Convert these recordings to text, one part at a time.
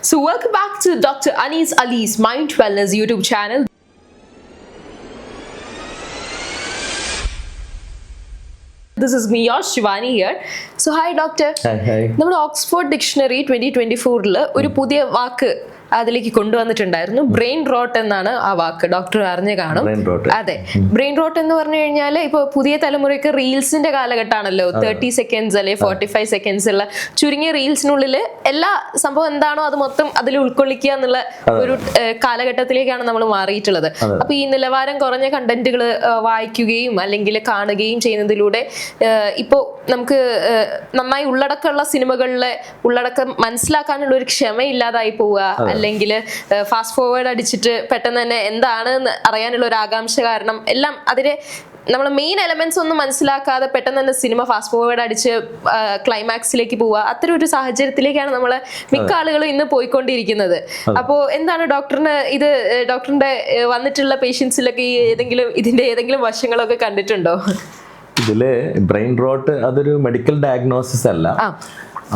So welcome back to Dr. Anis Ali's Mind Wellness YouTube channel. This is me, yours Shivani here. So hi doctor. Hi. നമ്മുടെ Oxford dictionary 2024 ഒരു പുതിയ വാക്ക് അതിലേക്ക് കൊണ്ടുവന്നിട്ടുണ്ടായിരുന്നു. Brain rote എന്നാണ് ആ വാക്ക്. Doctor അറിഞ്ഞു കാണും. അതെ, ബ്രെയിൻ റോട്ട് എന്ന് പറഞ്ഞു കഴിഞ്ഞാൽ ഇപ്പൊ പുതിയ തലമുറയ്ക്ക് റീൽസിന്റെ കാലഘട്ടമാണല്ലോ. 30 സെക്കൻഡ്സ് അല്ലെ 45 സെക്കൻഡ്സ് ഉള്ള ചുരുങ്ങിയ റീൽസിനുള്ളിൽ എല്ലാ സംഭവം എന്താണോ അത് മൊത്തം അതിൽ ഉൾക്കൊള്ളിക്കുക എന്നുള്ള ഒരു കാലഘട്ടത്തിലേക്കാണ് നമ്മൾ മാറിയിട്ടുള്ളത്. അപ്പൊ ഈ നിലവാരം കുറഞ്ഞ കണ്ടന്റുകൾ വായിക്കുകയും അല്ലെങ്കിൽ കാണുകയും ചെയ്യുന്നതിലൂടെ ഇപ്പോ നമുക്ക് നന്നായി ഉള്ളടക്കമുള്ള സിനിമകളിലെ ഉള്ളടക്കം മനസ്സിലാക്കാനുള്ള ഒരു ക്ഷമയില്ലാതായി പോവുക, അല്ലെങ്കിൽ ഫാസ്റ്റ് ഫോർവേഡ് അടിച്ചിട്ട് പെട്ടെന്ന് തന്നെ എന്താണെന്ന് അറിയാനുള്ള ഒരു ആകാംക്ഷ കാരണം എല്ലാം അതിലെ നമ്മൾ മെയിൻ എലമെന്റ്സ് ഒന്നും മനസ്സിലാക്കാതെ പെട്ടെന്ന് തന്നെ സിനിമ ഫാസ്റ്റ് ഫോർവേഡ് അടിച്ച് ക്ലൈമാക്സിലേക്ക് പോവുക. അത്തരം ഒരു സാഹചര്യത്തിലേക്കാണ് നമ്മളെ മിക്ക ആളുകളും ഇന്ന് പോയിക്കൊണ്ടിരിക്കുന്നത്. അപ്പോൾ എന്താണ് ഡോക്ടറിന്റെ വന്നിട്ടുള്ള പേഷ്യൻസിലൊക്കെ ഇതിന്റെ ഏതെങ്കിലും വശങ്ങളൊക്കെ കണ്ടിട്ടുണ്ടോ? ഇതില് ബ്രെയിൻ റോട്ട് അതൊരു മെഡിക്കൽ ഡയഗ്നോസിസ് അല്ല.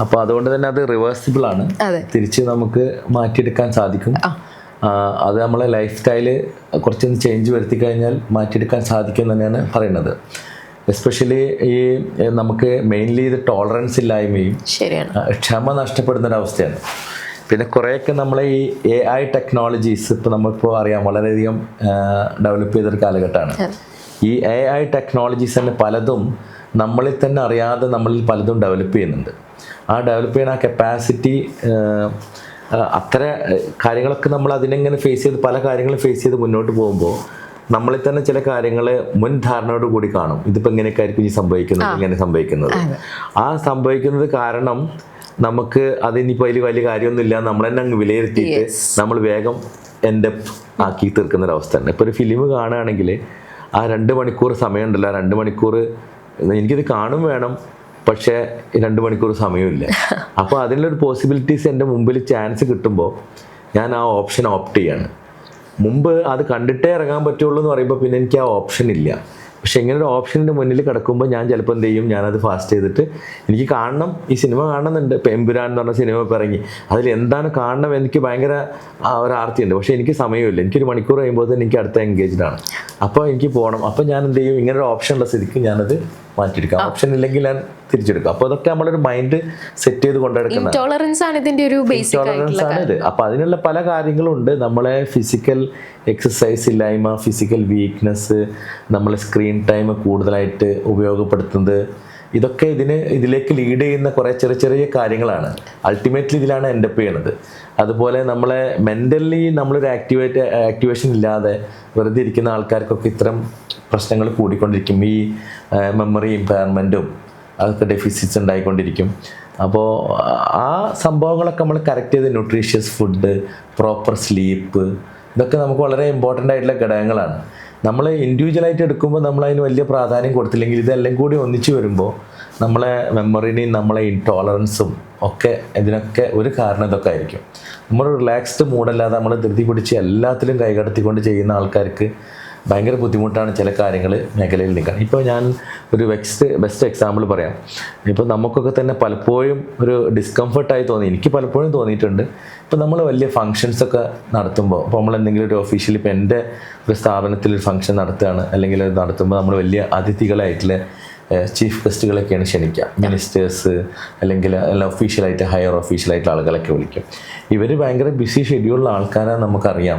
അപ്പോൾ അതുകൊണ്ട് തന്നെ അത് റിവേഴ്സിബിൾ ആണ്. തിരിച്ച് നമുക്ക് മാറ്റിയെടുക്കാൻ സാധിക്കും. അത് നമ്മളെ ലൈഫ് സ്റ്റൈല് കുറച്ചൊന്ന് ചേഞ്ച് വരുത്തി കഴിഞ്ഞാൽ മാറ്റിയെടുക്കാൻ സാധിക്കും തന്നെയാണ് പറയുന്നത്. എസ്പെഷ്യലി ഈ നമുക്ക് മെയിൻലി ഇത് ടോളറൻസ് ഇല്ലായ്മയും ക്ഷമ നഷ്ടപ്പെടുന്നൊരവസ്ഥയാണ്. പിന്നെ കുറേയൊക്കെ നമ്മളെ ഈ AI ടെക്നോളജീസ് ഇപ്പോൾ നമ്മളിപ്പോൾ അറിയാം വളരെയധികം ഡെവലപ്പ് ചെയ്തൊരു കാലഘട്ടമാണ്. ഈ AI ടെക്നോളജീസ് തന്നെ പലതും നമ്മളിൽ തന്നെ അറിയാതെ നമ്മളിൽ പലതും ഡെവലപ്പ് ചെയ്യുന്നുണ്ട്. ആ ഡെവലപ്പ് ചെയ്യുന്ന ആ കപ്പാസിറ്റി അത്ര കാര്യങ്ങളൊക്കെ നമ്മൾ അതിനെങ്ങനെ പല കാര്യങ്ങളും ഫേസ് ചെയ്ത് മുന്നോട്ട് പോകുമ്പോൾ നമ്മളിൽ തന്നെ ചില കാര്യങ്ങൾ മുൻധാരണയോട് കൂടി കാണും. ഇതിപ്പോൾ എങ്ങനെയൊക്കെ ആയിരിക്കും ഈ സംഭവിക്കുന്നത്, ഇങ്ങനെ സംഭവിക്കുന്നത്. ആ സംഭവിക്കുന്നത് കാരണം നമുക്ക് അതിനിപ്പോൾ അതിൽ വലിയ കാര്യമൊന്നുമില്ല നമ്മൾ തന്നെ അങ്ങ് വിലയിരുത്തിയിട്ട് നമ്മൾ വേഗം എൻ്റെ ആക്കി തീർക്കുന്നൊരവസ്ഥയാണ്. ഇപ്പോൾ ഒരു ഫിലിം കാണുകയാണെങ്കിൽ ആ 2 മണിക്കൂർ സമയമുണ്ടല്ലോ, 2 മണിക്കൂർ എനിക്കിത് കാണും വേണം, പക്ഷേ 2 മണിക്കൂർ സമയമില്ല. അപ്പോൾ അതിനുള്ളൊരു പോസിബിലിറ്റീസ് എൻ്റെ മുമ്പിൽ ചാൻസ് കിട്ടുമ്പോൾ ഞാൻ ആ ഓപ്ഷൻ ഓപ്റ്റ് ചെയ്യാണ്. മുമ്പ് അത് കണ്ടിട്ടേ ഇറങ്ങാൻ പറ്റുള്ളൂ എന്ന് പറയുമ്പോൾ പിന്നെ എനിക്ക് ആ ഓപ്ഷൻ ഇല്ല. പക്ഷെ ഇങ്ങനെ ഒരു ഓപ്ഷൻ്റെ മുന്നിൽ കിടക്കുമ്പോൾ ഞാൻ ചിലപ്പോൾ എന്ത് ചെയ്യും, ഞാനത് ഫാസ്റ്റ് ചെയ്തിട്ട് എനിക്ക് കാണണം, ഈ സിനിമ കാണണമെന്നുണ്ട്. ഇപ്പോൾ എമ്പുരാൻ എന്ന് പറഞ്ഞ സിനിമ ഇപ്പോൾ ഇറങ്ങി, അതിൽ എന്താണ് കാണണം എനിക്ക് ഭയങ്കര ഒരു ആർത്തിയുണ്ട്. പക്ഷേ എനിക്ക് സമയമില്ല. എനിക്കൊരു മണിക്കൂർ കഴിയുമ്പോൾ തന്നെ എനിക്ക് അടുത്ത എൻഗേജ്ഡ് ആണ്. അപ്പോൾ എനിക്ക് പോകണം. അപ്പോൾ ഞാൻ എന്ത് ചെയ്യും, ഇങ്ങനെ ഒരു ഓപ്ഷൻ ഉള്ള സ്ഥിതിക്ക് ഞാനത് മാറ്റിയെടുക്കാം. ഓപ്ഷൻ ഇല്ലെങ്കിൽ ഞാൻ തിരിച്ചെടുക്കാം. അപ്പോൾ അതൊക്കെ നമ്മളൊരു മൈൻഡ് സെറ്റ് ചെയ്ത് കൊണ്ടെടുക്കുന്ന ടോളറൻസ് ആണ് ഇത്. അപ്പോൾ അതിനുള്ള പല കാര്യങ്ങളും ഉണ്ട്. നമ്മളെ ഫിസിക്കൽ എക്സസൈസ് ഇല്ലായ്മ, ഫിസിക്കൽ വീക്ക്നെസ്, നമ്മൾ സ്ക്രീൻ ടൈം കൂടുതലായിട്ട് ഉപയോഗപ്പെടുത്തുന്നത്, ഇതൊക്കെ ഇതിലേക്ക് ലീഡ് ചെയ്യുന്ന കുറേ ചെറിയ കാര്യങ്ങളാണ്. അൾട്ടിമേറ്റ്ലി ഇതിലാണ് എൻഡപ്പ് ചെയ്യുന്നത്. അതുപോലെ നമ്മളെ മെൻ്റലി നമ്മളൊരു ആക്ടിവേഷൻ ഇല്ലാതെ വെറുതെ ഇരിക്കുന്ന ആൾക്കാർക്കൊക്കെ ഇത്തരം പ്രശ്നങ്ങൾ കൂടിക്കൊണ്ടിരിക്കും. ഈ മെമ്മറി ഇമ്പയർമെൻറ്റും അതൊക്കെ ഡെഫിസിറ്റ്സ് ഉണ്ടായിക്കൊണ്ടിരിക്കും. അപ്പോൾ ആ സംഭവങ്ങളൊക്കെ നമ്മൾ കറക്റ്റ് ചെയ്ത് ന്യൂട്രീഷ്യസ് ഫുഡ്, പ്രോപ്പർ സ്ലീപ്പ്, ഇതൊക്കെ നമുക്ക് വളരെ ഇമ്പോർട്ടൻ്റ് ആയിട്ടുള്ള ഘടകങ്ങളാണ്. നമ്മൾ ഇൻഡിവിജ്വലായിട്ട് എടുക്കുമ്പോൾ നമ്മൾ അതിന് വലിയ പ്രാധാന്യം കൊടുത്തില്ലെങ്കിൽ ഇതെല്ലാം കൂടി ഒന്നിച്ച് വരുമ്പോൾ നമ്മളെ മെമ്മറിനെയും നമ്മളെ ഇൻടോളറൻസും ഒക്കെ ഇതിനൊക്കെ ഒരു കാരണം ഇതൊക്കെ ആയിരിക്കും. നമ്മൾ റിലാക്സ്ഡ് മൂഡല്ലാതെ നമ്മൾ ധൃതി പിടിച്ച് എല്ലാത്തിലും കൈകടത്തിക്കൊണ്ട് ചെയ്യുന്ന ആൾക്കാർക്ക് ഭയങ്കര ബുദ്ധിമുട്ടാണ് ചില കാര്യങ്ങൾ മേഖലയിൽ നിൽക്കാൻ. ഇപ്പോൾ ഞാൻ ഒരു ബെസ്റ്റ് എക്സാമ്പിൾ പറയാം. ഇപ്പോൾ നമുക്കൊക്കെ തന്നെ പലപ്പോഴും ഒരു ഡിസ്കംഫർട്ടായി തോന്നി, എനിക്ക് പലപ്പോഴും തോന്നിയിട്ടുണ്ട്. ഇപ്പോൾ നമ്മൾ വലിയ ഫങ്ഷൻസൊക്കെ നടത്തുമ്പോൾ, ഇപ്പോൾ നമ്മൾ എന്തെങ്കിലും ഒരു ഒഫീഷ്യലി, ഇപ്പോൾ എൻ്റെ ഒരു സ്ഥാപനത്തിൽ ഒരു ഫംഗ്ഷൻ നടത്തുകയാണ്, അല്ലെങ്കിൽ അത് നടത്തുമ്പോൾ നമ്മൾ വലിയ അതിഥികളായിട്ടുള്ള ചീഫ് ഗസ്റ്റുകളൊക്കെയാണ് ക്ഷണിക്കുക. മിനിസ്റ്റേഴ്സ് അല്ലെങ്കിൽ ഒഫീഷ്യലായിട്ട് ഹയർ ഒഫീഷ്യലായിട്ടുള്ള ആളുകളൊക്കെ വിളിക്കും. ഇവർ ഭയങ്കര ബിസി ഷെഡ്യൂളുള്ള ആൾക്കാരാണ്, നമുക്കറിയാം.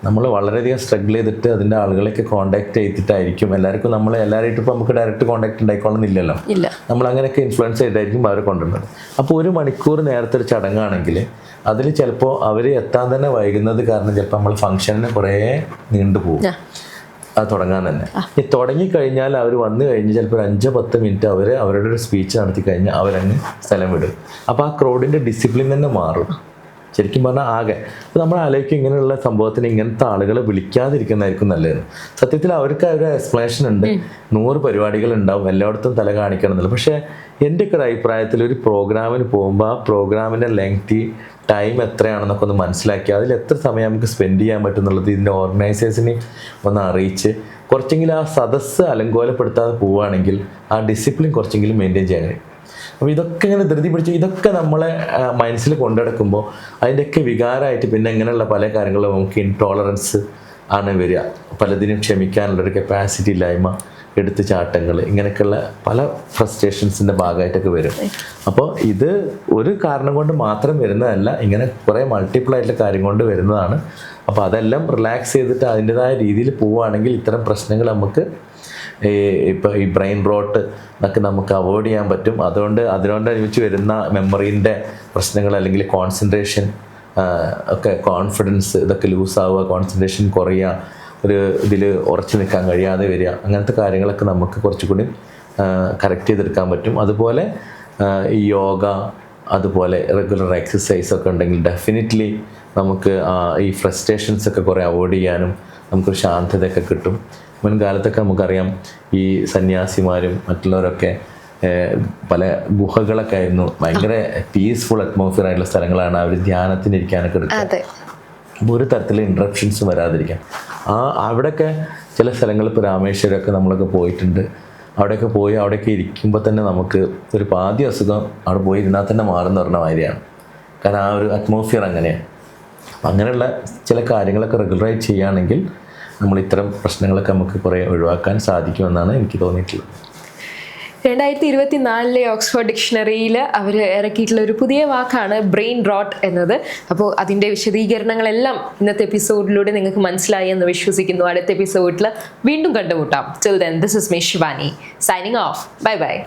നമ്മൾ വളരെയധികം സ്ട്രഗിൾ ചെയ്തിട്ട് അതിൻ്റെ ആളുകളെയൊക്കെ കോൺടാക്ട് ചെയ്തിട്ടായിരിക്കും എല്ലാവർക്കും എല്ലാവരായിട്ടും ഇപ്പോൾ നമുക്ക് ഡയറക്റ്റ് കോൺടാക്ട് ഉണ്ടായിക്കൊള്ളുന്നില്ലല്ലോ. നമ്മൾ അങ്ങനെയൊക്കെ ഇൻഫ്ലുവൻസ് ചെയ്തിട്ടായിരിക്കും അവരെ കൊണ്ടുവരുന്നത്. അപ്പോൾ 1 മണിക്കൂർ നേരത്തെ ഒരു ചടങ്ങാണെങ്കിൽ അതിൽ ചിലപ്പോൾ അവർ എത്താൻ തന്നെ വൈകുന്നത് കാരണം ചിലപ്പോൾ നമ്മൾ ഫംഗ്ഷന് കുറേ നീണ്ടുപോകും. അത് തുടങ്ങാൻ തന്നെ ഈ തുടങ്ങിക്കഴിഞ്ഞാൽ അവർ വന്നു കഴിഞ്ഞ് ചിലപ്പോൾ 5-10 മിനിറ്റ് അവരുടെ ഒരു സ്പീച്ച് നടത്തി കഴിഞ്ഞാൽ അവരങ്ങ് സ്ഥലം വിടും. അപ്പോൾ ആ ക്രൗഡിൻ്റെ ഡിസിപ്ലിൻ തന്നെ മാറും. ശരിക്കും പറഞ്ഞാൽ ആകെ അപ്പോൾ നമ്മൾ ആലോചിക്കും ഇങ്ങനെയുള്ള സംഭവത്തിന് ഇങ്ങനത്തെ ആളുകളെ വിളിക്കാതിരിക്കുന്നതായിരിക്കും നല്ലത്. സത്യത്തിൽ അവർക്ക് ഒരു എക്സ്പ്ലനേഷൻ ഉണ്ട്, 100 പരിപാടികളുണ്ടാവും, എല്ലായിടത്തും തല കാണിക്കണം എന്നുള്ളത്. പക്ഷേ എൻ്റെയൊക്കെ ഒരു അഭിപ്രായത്തിൽ ഒരു പ്രോഗ്രാമിന് പോകുമ്പോൾ ആ പ്രോഗ്രാമിൻ്റെ ലെങ്തി ടൈം എത്രയാണെന്നൊക്കെ ഒന്ന് മനസ്സിലാക്കി അതിൽ എത്ര സമയം നമുക്ക് സ്പെൻഡ് ചെയ്യാൻ പറ്റും എന്നുള്ളത് ഇതിൻ്റെ ഓർഗനൈസേഴ്സിനെ ഒന്ന് അറിയിച്ച് കുറച്ചെങ്കിലും ആ സദസ്സ് അലങ്കോലപ്പെടുത്താതെ പോവുകയാണെങ്കിൽ ആ ഡിസിപ്ലിൻ കുറച്ചെങ്കിലും മെയിൻറ്റെയിൻ ചെയ്യാൻ കഴിയും. അപ്പോൾ ഇതൊക്കെ ഇങ്ങനെ ധൃതി പിടിച്ച് ഇതൊക്കെ നമ്മളെ മനസ്സിൽ കൊണ്ടെടുക്കുമ്പോൾ അതിൻ്റെയൊക്കെ വികാരമായിട്ട് പിന്നെ ഇങ്ങനെയുള്ള പല കാര്യങ്ങളും നമുക്ക് ഇൻടോളറൻസ് ആണ് വരിക. പലതിനും ക്ഷമിക്കാനുള്ളൊരു കപ്പാസിറ്റി ഇല്ലായ്മ, എടുത്തുചാട്ടങ്ങൾ, ഇങ്ങനെയൊക്കെയുള്ള പല ഫ്രസ്ട്രേഷൻസിൻ്റെ ഭാഗമായിട്ടൊക്കെ വരും. അപ്പോൾ ഇത് ഒരു കാരണം കൊണ്ട് മാത്രം വരുന്നതല്ല, ഇങ്ങനെ കുറേ മൾട്ടിപ്പിൾ ആയിട്ടുള്ള കാര്യം കൊണ്ട് വരുന്നതാണ്. അപ്പോൾ അതെല്ലാം റിലാക്സ് ചെയ്തിട്ട് അതിൻ്റെതായ രീതിയിൽ പോവുകയാണെങ്കിൽ ഇത്തരം പ്രശ്നങ്ങൾ നമുക്ക് ഇപ്പോൾ ഈ ബ്രെയിൻ റോട്ട് എന്നൊക്കെ നമുക്ക് അവോയ്ഡ് ചെയ്യാൻ പറ്റും. അതിനോടനുബന്ധിച്ച് വരുന്ന മെമ്മറീൻ്റെ പ്രശ്നങ്ങൾ അല്ലെങ്കിൽ കോൺസെൻട്രേഷൻ ഒക്കെ, കോൺഫിഡൻസ് ഇതൊക്കെ ലൂസാവുക, കോൺസെൻട്രേഷൻ കുറയുക, ഒരു ഇതിൽ ഉറച്ചു നിൽക്കാൻ കഴിയാതെ വരിക, അങ്ങനത്തെ കാര്യങ്ങളൊക്കെ നമുക്ക് കുറച്ചുകൂടി കറക്റ്റ് ചെയ്തെടുക്കാൻ പറ്റും. അതുപോലെ ഈ യോഗ, അതുപോലെ റെഗുലർ എക്സസൈസ് ഒക്കെ ഉണ്ടെങ്കിൽ ഡെഫിനറ്റ്ലി നമുക്ക് ഈ ഫ്രസ്ട്രേഷൻസ് ഒക്കെ കുറേ അവോയ്ഡ് ചെയ്യാനും നമുക്കൊരു ശാന്തതയൊക്കെ കിട്ടും. മുൻകാലത്തൊക്കെ നമുക്കറിയാം ഈ സന്യാസിമാരും മറ്റുള്ളവരൊക്കെ പല ഗുഹകളൊക്കെ ആയിരുന്നു, ഭയങ്കര പീസ്ഫുൾ അറ്റ്മോസ്ഫിയർ ആയിട്ടുള്ള സ്ഥലങ്ങളാണ്. അവർ ധ്യാനത്തിനിരിക്കാനൊക്കെ എടുക്കുക. അപ്പോൾ ഒരു തരത്തിലുള്ള ഇൻട്രപ്ഷൻസ് വരാതിരിക്കാം. അവിടെയൊക്കെ ചില സ്ഥലങ്ങൾ, ഇപ്പോൾ രാമേശ്വരമൊക്കെ നമ്മളൊക്കെ പോയിട്ടുണ്ട്. അവിടെയൊക്കെ ഇരിക്കുമ്പോൾ തന്നെ നമുക്ക് ഒരു പാതി അസുഖം അവിടെ പോയി ഇരുന്നാൽ തന്നെ മാറുന്ന പറഞ്ഞ മാതിരിയാണ്. കാരണം ആ ഒരു അറ്റ്മോസ്ഫിയർ അങ്ങനെയാണ്. അപ്പം അങ്ങനെയുള്ള ചില കാര്യങ്ങളൊക്കെ റെഗുലറായി ചെയ്യുകയാണെങ്കിൽ നമ്മൾ ഇത്തരം പ്രശ്നങ്ങളൊക്കെ നമുക്ക് കുറേ ഒഴിവാക്കാൻ സാധിക്കുമെന്നാണ് എനിക്ക് തോന്നിയിട്ടുള്ളത്. 2024 ഓക്സ്ഫോർഡ് ഡിക്ഷണറിയിൽ അവർ ഇറക്കിയിട്ടുള്ള ഒരു പുതിയ വാക്കാണ് ബ്രെയിൻ റോട്ട് എന്നത്. അപ്പോൾ അതിൻ്റെ വിശദീകരണങ്ങളെല്ലാം ഇന്നത്തെ എപ്പിസോഡിലൂടെ നിങ്ങൾക്ക് മനസ്സിലായി എന്ന് വിശ്വസിക്കുന്നു. അടുത്ത എപ്പിസോഡിൽ വീണ്ടും കണ്ടുമുട്ടാം. Till then, this is me, Shivani, signing off. Bye bye.